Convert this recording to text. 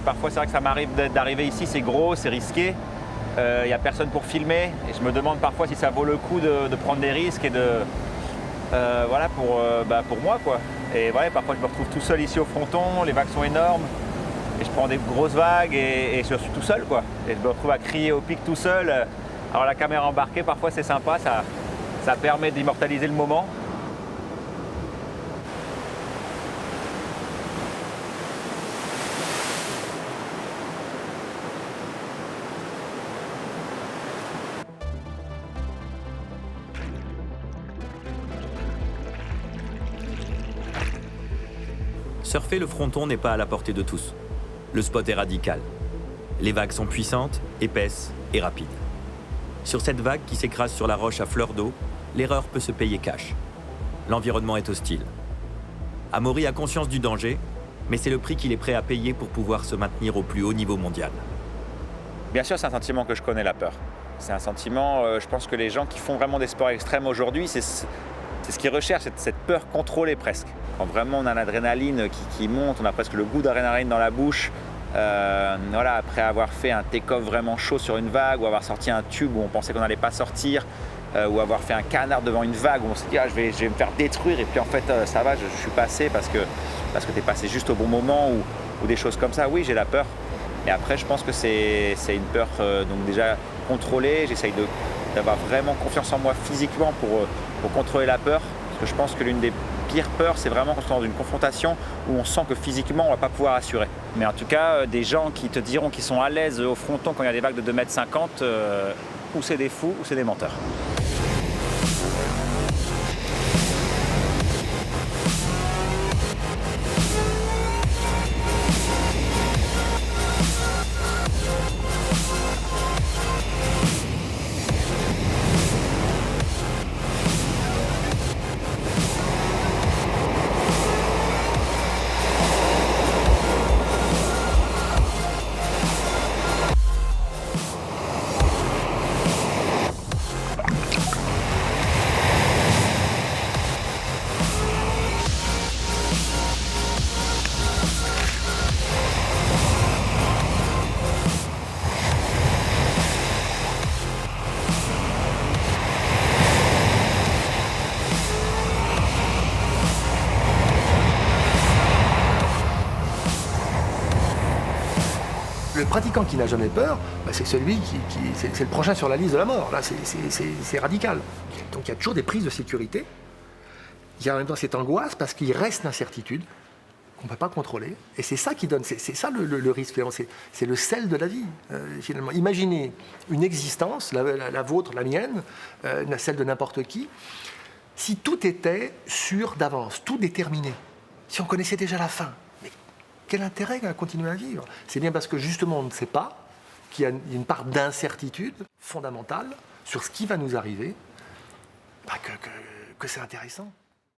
Parfois, c'est vrai que ça m'arrive d'arriver ici, c'est gros, c'est risqué. Il n'y a personne pour filmer. Et je me demande parfois si ça vaut le coup de prendre des risques et voilà, pour moi, quoi. Et voilà, parfois, je me retrouve tout seul ici au fronton, les vagues sont énormes. Et je prends des grosses vagues et je suis tout seul, quoi. Et je me retrouve à crier au pic tout seul. Alors la caméra embarquée, parfois c'est sympa, ça permet d'immortaliser le moment. Surfer le fronton n'est pas à la portée de tous. Le spot est radical. Les vagues sont puissantes, épaisses et rapides. Sur cette vague qui s'écrase sur la roche à fleur d'eau, l'erreur peut se payer cash. L'environnement est hostile. Amaury a conscience du danger, mais c'est le prix qu'il est prêt à payer pour pouvoir se maintenir au plus haut niveau mondial. Bien sûr, c'est un sentiment que je connais, la peur. C'est un sentiment, je pense que les gens qui font vraiment des sports extrêmes aujourd'hui, c'est ce qu'ils recherchent, cette peur contrôlée presque. Quand vraiment on a l'adrénaline qui monte, on a presque le goût d'adrénaline dans la bouche. Voilà, après avoir fait un take-off vraiment chaud sur une vague, ou avoir sorti un tube où on pensait qu'on n'allait pas sortir, ou avoir fait un canard devant une vague où on s'est dit je vais me faire détruire, et puis en fait ça va, je suis passé parce que tu es passé juste au bon moment, ou des choses comme ça. Oui, j'ai la peur. Et après, je pense que c'est une peur donc déjà contrôlée. J'essaye d'avoir vraiment confiance en moi physiquement pour contrôler la peur. Parce que je pense que l'une des pires peurs, c'est vraiment quand on est dans une confrontation où on sent que physiquement, on ne va pas pouvoir assurer. Mais en tout cas, des gens qui te diront qu'ils sont à l'aise au fronton quand il y a des vagues de 2,50 m, ou c'est des fous, ou c'est des menteurs. Le pratiquant qui n'a jamais peur, c'est celui c'est le prochain sur la liste de la mort. Là, c'est radical. Donc il y a toujours des prises de sécurité. Il y a en même temps cette angoisse parce qu'il reste l'incertitude qu'on ne peut pas contrôler. Et c'est ça qui donne, c'est ça le risque. C'est le sel de la vie, finalement. Imaginez une existence, la vôtre, la mienne, celle de n'importe qui, si tout était sûr d'avance, tout déterminé, si on connaissait déjà la fin. Quel intérêt à continuer à vivre? C'est bien parce que justement on ne sait pas, qu'il y a une part d'incertitude fondamentale sur ce qui va nous arriver, que c'est intéressant.